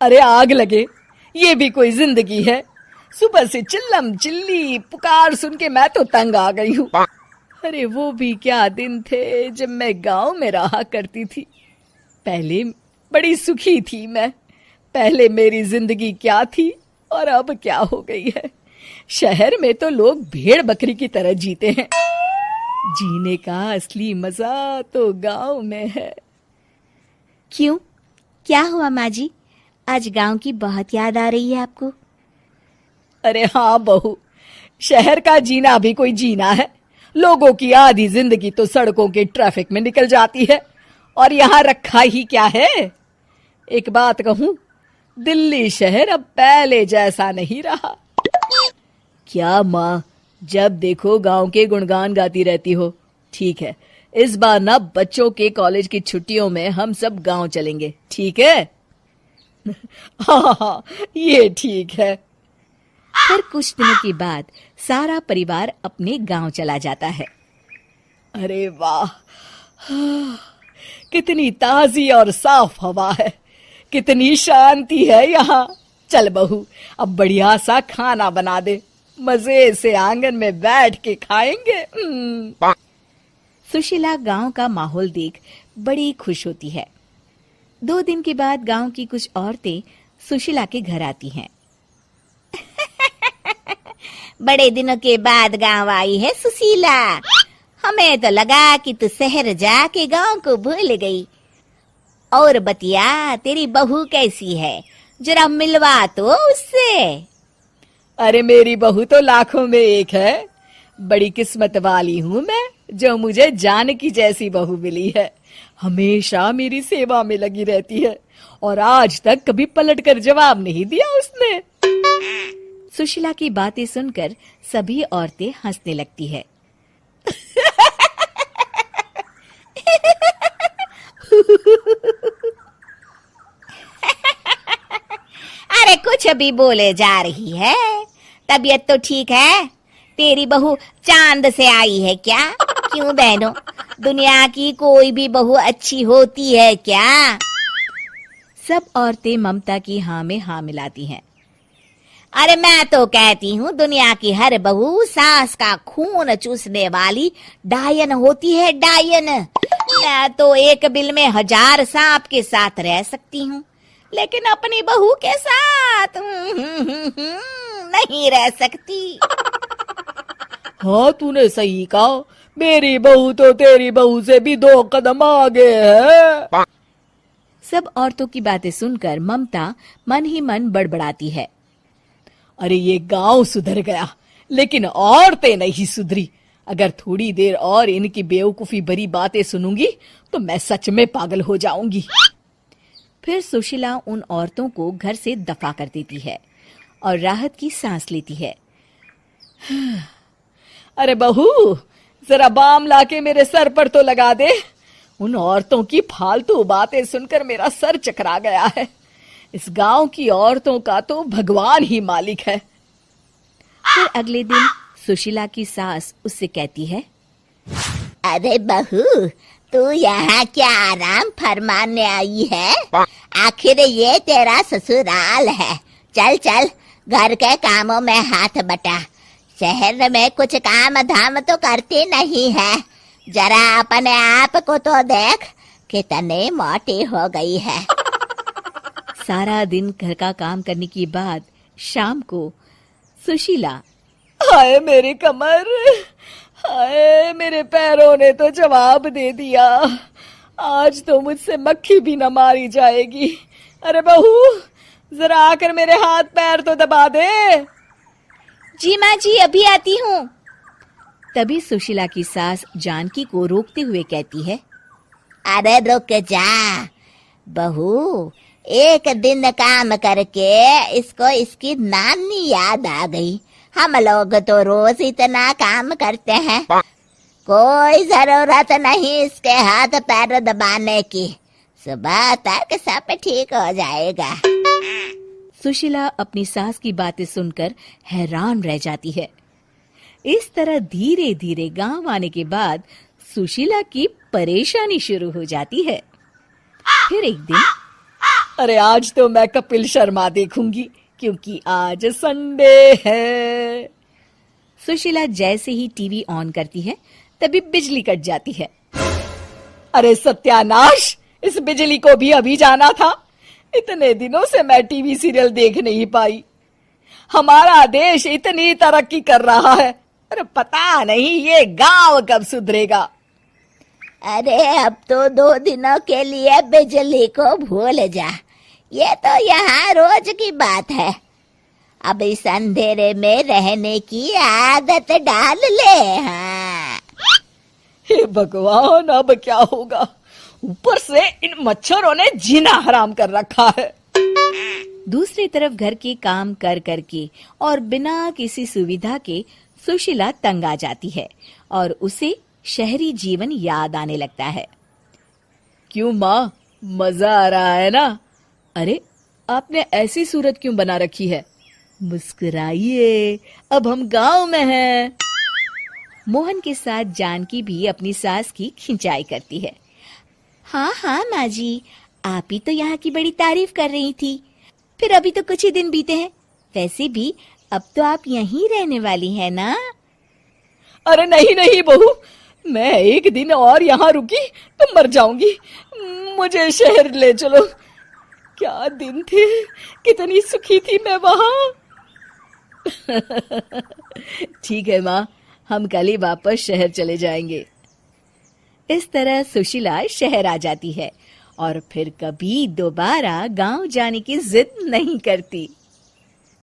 अरे आग लगे, ये भी कोई जिंदगी है। सुबह से चिल्लम चिल्ली पुकार सुन के मैं तो तंग आ गई हूँ। अरे वो भी क्या दिन थे जब मैं गांव में रहा करती थी। पहले बड़ी सुखी थी मैं। पहले मेरी जिंदगी क्या थी और अब क्या हो गई है। शहर में तो लोग भेड़ बकरी की तरह जीते हैं। जीने का असली मजा तो गांव में है। क्यों, क्या हुआ माँ जी? आज गांव की बहुत याद आ रही है आपको? अरे हाँ बहू, शहर का जीना भी कोई जीना है। लोगों की आधी जिंदगी तो सड़कों के ट्रैफिक में निकल जाती है और यहाँ रखा ही क्या है। एक बात कहूँ, दिल्ली शहर अब पहले जैसा नहीं रहा। क्या माँ, जब देखो गांव के गुणगान गाती रहती हो। ठीक है, इस बार ना बच्चों के कॉलेज की छुट्टियों में हम सब गांव चलेंगे, ठीक है? हाँ, ये ठीक है। फिर कुछ दिनों के बाद सारा परिवार अपने गांव चला जाता है। अरे वाह, कितनी ताजी और साफ हवा है, कितनी शांति है यहाँ। चल बहू, अब बढ़िया सा खाना बना दे, मजे से आंगन में बैठ के खाएंगे। सुशीला गांव का माहौल देख बड़ी खुश होती है। 2 दिन के बाद गांव की कुछ औरतें सुशीला के घर आती हैं। बड़े दिनों के बाद गांव आई है सुशीला। हमें तो लगा कि तू शहर जाके गांव को भूल गई। और बतिया, तेरी बहू कैसी है? जरा मिलवा तो उससे। अरे मेरी बहू तो लाखों में एक है। बड़ी किस्मत वाली हूँ मैं जो मुझे जानकी जैसी बहू मिली है। हमेशा मेरी सेवा में लगी रहती है और आज तक कभी पलट कर जवाब नहीं दिया उसने। सुशीला की बातें सुनकर सभी औरतें हंसने लगती है। अरे कुछ भी बोले जा रही है। तबीयत तो ठीक है? तेरी बहू चांद से आई है क्या? क्यों बहनों, दुनिया की कोई भी बहू अच्छी होती है क्या? सब औरतें ममता की हाँ में हाँ मिलाती हैं। अरे मैं तो कहती हूँ दुनिया की हर बहू सास का खून चूसने वाली डायन होती है, डायन। मैं तो एक बिल में 1000 सांप के साथ रह सकती हूँ, लेकिन अपनी बहू के साथ नहीं रह सकती। हाँ, तूने सही कहा। मेरी बहू तो तेरी बहू से भी 2 कदम आगे है। सब औरतों की बातें सुनकर ममता मन ही मन बड़बड़ाती है। अरे ये गांव सुधर गया, लेकिन औरतें नहीं सुधरी। अगर थोड़ी देर और इनकी बेवकूफी भरी बातें सुनूंगी तो मैं सच में पागल हो जाऊंगी। फिर सुशीला उन औरतों को घर से दफा कर देती है और राहत की सांस लेती है। अरे बहू, जरा बाम लाके मेरे सर पर तो लगा दे। उन औरतों की फालतू बातें सुनकर मेरा सर चकरा गया है। इस गांव की औरतों का तो भगवान ही मालिक है। फिर अगले दिन सुशीला की सास उससे कहती है, अरे बहू, तू यहाँ क्या आराम फरमाने आई है? आखिर ये तेरा ससुराल है। चल चल, घर के कामों में हाथ बटा। शहर में कुछ काम धाम तो करती नहीं है। जरा अपने आप को तो देख, कितनी मोटी हो गई है। सारा दिन घर का काम करने के बाद शाम को सुशीला, हाय मेरी कमर, हाय मेरे पैरों ने तो जवाब दे दिया। आज तो मुझसे मक्खी भी न मारी जाएगी। अरे बहू, जरा आकर मेरे हाथ पैर तो दबा दे। जी माँ जी, अभी आती हूँ। तभी सुशीला की सास जानकी को रोकते हुए कहती है, अरे रुक जा बहू, एक दिन काम करके इसको इसकी नानी याद आ गई। हम लोग तो रोज इतना काम करते हैं, कोई जरूरत नहीं इसके हाथ पैर दबाने की। सुबह तक सब ठीक हो जाएगा। सुशीला अपनी सास की बातें सुनकर हैरान रह जाती है। इस तरह धीरे धीरे गांव आने के बाद सुशीला की परेशानी शुरू हो जाती है। फिर एक दिन अरे आज तो मैं कपिल शर्मा देखूंगी क्योंकि आज संडे है। सुशीला जैसे ही टीवी ऑन करती है तभी बिजली कट जाती है। अरे सत्यानाश, इस बिजली को भी अभी जाना था। इतने दिनों से मैं टीवी सीरियल देख नहीं पाई। हमारा देश इतनी तरक्की कर रहा है, अरे पता नहीं ये गांव कब सुधरेगा। अरे अब तो 2 दिनों के लिए बिजली को भूल जा, ये तो यहाँ रोज की बात है। अब इस अंधेरे में रहने की आदत डाल ले। हाँ। हे भगवान, अब क्या होगा? ऊपर से इन मच्छरों ने जीना हराम कर रखा है। दूसरी तरफ घर के काम कर करके और बिना किसी सुविधा के सुशीला तंग आ जाती है और उसे शहरी जीवन याद आने लगता है। क्यों माँ, मजा आ रहा है ना? अरे आपने ऐसी सूरत क्यों बना रखी है? मुस्कुराइए, अब हम गांव में हैं। मोहन के साथ जानकी भी अपनी सास की खिंचाई करती है। हाँ हाँ माँ जी, आप ही तो यहाँ की बड़ी तारीफ कर रही थी। फिर अभी तो कुछ ही दिन बीते हैं, वैसे भी अब तो आप यहीं रहने वाली है ना? अरे नहीं नहीं बहू, मैं एक दिन और यहाँ रुकी तो मर जाऊंगी। मुझे शहर ले चलो। क्या दिन थे, कितनी सुखी थी मैं वहां। ठीक है माँ, हम कल ही वापस शहर चले जाएंगे। इस तरह सुशीला शहर आ जाती है और फिर कभी दोबारा गांव जाने की जिद नहीं करती।